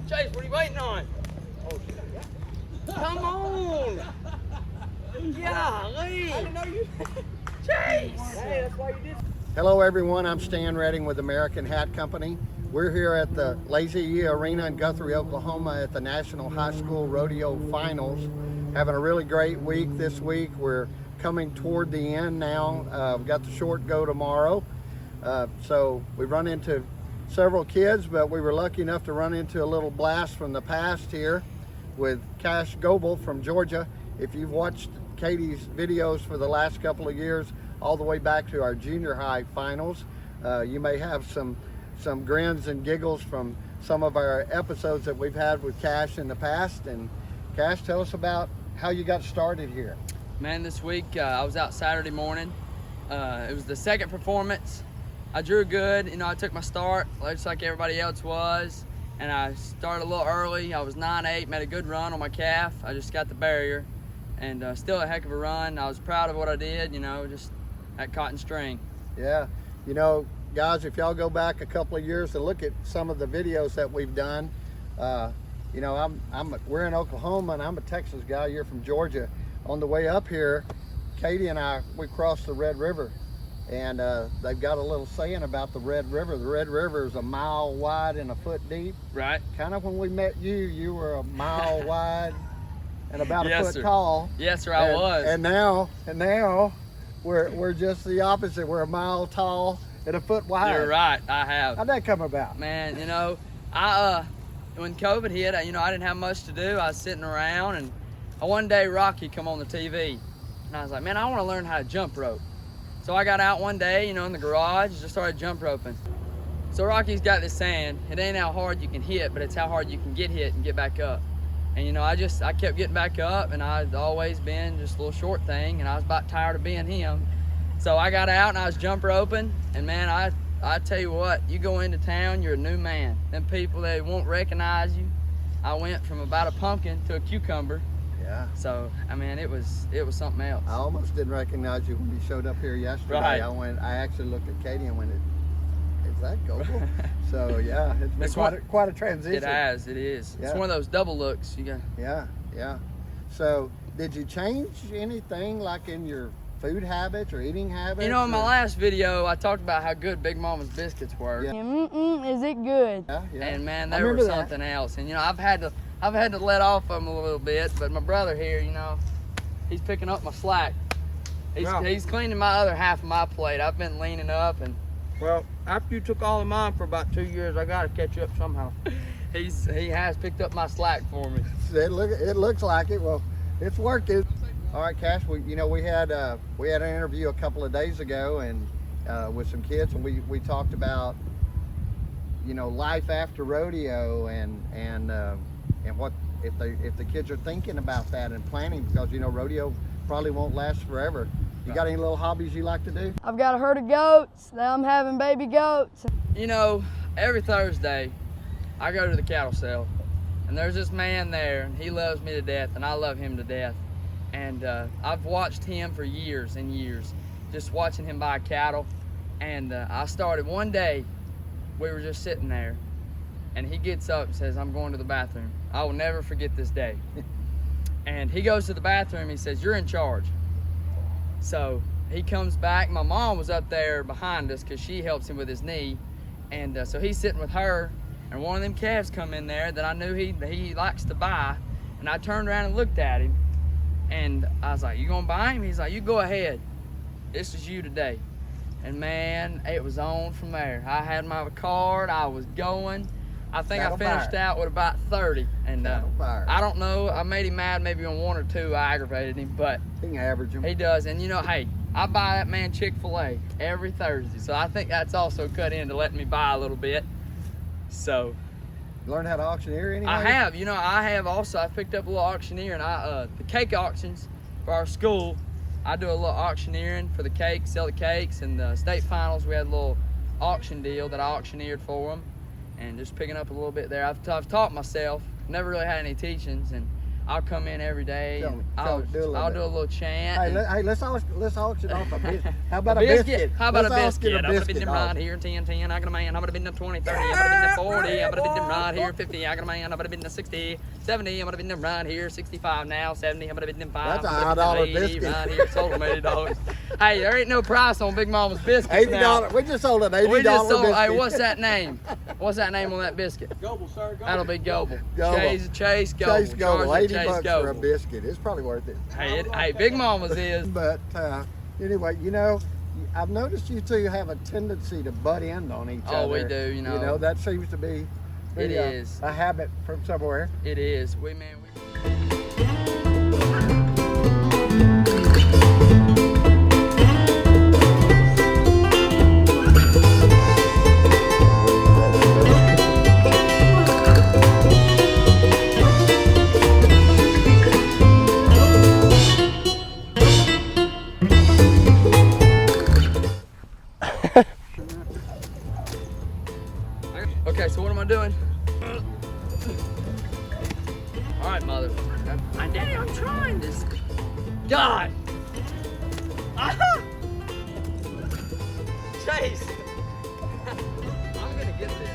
Chase, what are you waiting on? Come on! Golly! I didn't know you. Chase! Hey, that's why you did. Hello everyone, I'm Stan Redding with American Hat Company. We're here at the Lazy Arena in Guthrie, Oklahoma at the National High School Rodeo Finals. Having a really great week this week. We're coming toward the end now. We've got the short go tomorrow. So we run into several kids, but we were lucky enough to run into a little blast from the past here with Cash Goble from Georgia. If you've watched Katie's videos for the last couple of years, all the way back to our junior high finals, you may have some grins and giggles from some of our episodes that we've had with Cash in the past. And Cash, tell us about how you got started here. Man, this week I was out Saturday morning. It was the second performance. I drew good. You know, I took my start just like everybody else was, and I started a little early. I was 9-8, made a good run on my calf. I just got the barrier, and still a heck of a run. I was proud of what I did, you know, just that cotton string. Yeah, you know, guys, if y'all go back a couple of years and look at some of the videos that we've done, you know, we're in Oklahoma and I'm a Texas guy. You're from Georgia. On the way up here, Katie and we crossed the Red River, and they've got a little saying about the Red River. The Red River is a mile wide and a foot deep. Right. Kind of when we met you, you were a mile wide and about a foot sir. tall. Yes, sir, I was. And now we're just the opposite. We're a mile tall and a foot wide. You're right, I have. How'd that come about? Man, you know, when COVID hit, you know, I didn't have much to do. I was sitting around, and one day Rocky come on the TV, and I was like, man, I want to learn how to jump rope. So I got out one day, you know, in the garage, and just started jump roping. So Rocky's got this saying, it ain't how hard you can hit, but it's how hard you can get hit and get back up. And you know, I kept getting back up, and I'd always been just a little short thing, and I was about tired of being him. So I got out and I was jump roping, and man, I tell you what, you go into town, you're a new man. Them people, they won't recognize you. I went from about a pumpkin to a cucumber. Yeah. So, I mean, it was something else. I almost didn't recognize you when you showed up here yesterday. Right. I actually looked at Katie and went, is that Goble? So yeah, it's been quite a transition. It has, it is. Yeah. It's one of those double looks. You got. Yeah. So did you change anything like in your food habits or eating habits? You know, in my last video, I talked about how good Big Mama's biscuits were. Yeah. Is it good? Yeah. And man, they were something else. And you know, I've had to let off of them a little bit, but my brother here, you know, he's picking up my slack. He's cleaning my other half of my plate. I've been leaning up, and well, after you took all of mine for about 2 years, I gotta catch up somehow. he has picked up my slack for me. It looks like it. Well, it's working. All right, Cash. We had an interview a couple of days ago, and with some kids, and we talked about, you know, life after rodeo and what if the kids are thinking about that and planning, because you know rodeo probably won't last forever. You got any little hobbies you like to do? I've got a herd of goats. Now I'm having baby goats. You know, every Thursday, I go to the cattle sale, and there's this man there, and he loves me to death, and I love him to death. And I've watched him for years and years, just watching him buy cattle. And I started one day, we were just sitting there, and he gets up and says, I'm going to the bathroom. I will never forget this day. And he goes to the bathroom, he says, you're in charge. So he comes back. My mom was up there behind us because she helps him with his knee. And so he's sitting with her, and one of them calves come in there that I knew he likes to buy. And I turned around and looked at him, and I was like, you gonna buy him? He's like, you go ahead. This is you today. And man, it was on from there. I had my card, I was going. I think I finished out with about 30. And I don't know, I made him mad maybe on 1 or 2. I aggravated him, but He can average him. he does. And you know, hey, I buy that man Chick-fil-A every Thursday. So I think that's also cut into letting me buy a little bit. So You learned how to auctioneer anyway? I have, you know, I picked up a little auctioneer, and the cake auctions for our school, I do a little auctioneering for the cakes, sell the cakes, and the state finals, we had a little auction deal that I auctioneered for them, and just picking up a little bit there. I've taught myself, never really had any teachings, and I'll come in every day. Tell me. I'll Do a little bit. do a little chant. Hey, and- let's auction off a biscuit. How about a biscuit? How about Let's a auction biscuit? I'm gonna bid them off. right here, 10, 10. I got a man. I'm gonna bid them 20, 30. I'm gonna bid them 40. I'm gonna bid them right here, 50. I got a man. I'm gonna bid them 60, 70. I'm gonna bid them right here, 65 now, 70. I'm gonna bid them 5. That's a I'm gonna bid them $100 80 biscuit. right here. Sold them $80. Hey, there ain't no price on Big Mama's biscuits now. $80. We just sold an $80 We just sold. biscuit. Hey, what's that name? What's that name on that biscuit? Goble, sir. Goble. That'll be Goble. Goble. Chase Goble. Chase Goble, Charge it $80 Chase for a Goble. biscuit. It's probably worth it. Hey, Big Mama's is. But anyway, you know, I've noticed you two have a tendency to butt end on each other. Oh, we do, you know. that seems to be It is. a habit from somewhere. It is. We. Okay, so what am I doing? All right, mother. Daddy, I'm trying this. God. Chase. I'm gonna get this.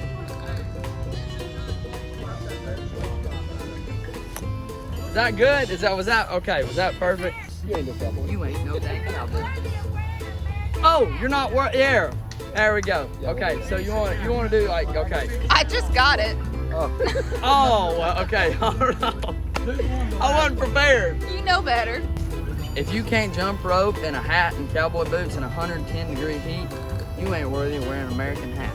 Is that good? Was that okay? Was that perfect? You ain't no cowboy. You ain't no dang cowboy. Oh, you're not there. There we go. Okay, so you want to do like okay. I just got it. Oh, well, okay. All right. I wasn't prepared. You know better. If you can't jump rope in a hat and cowboy boots in 110-degree heat, you ain't worthy of wearing an American hat.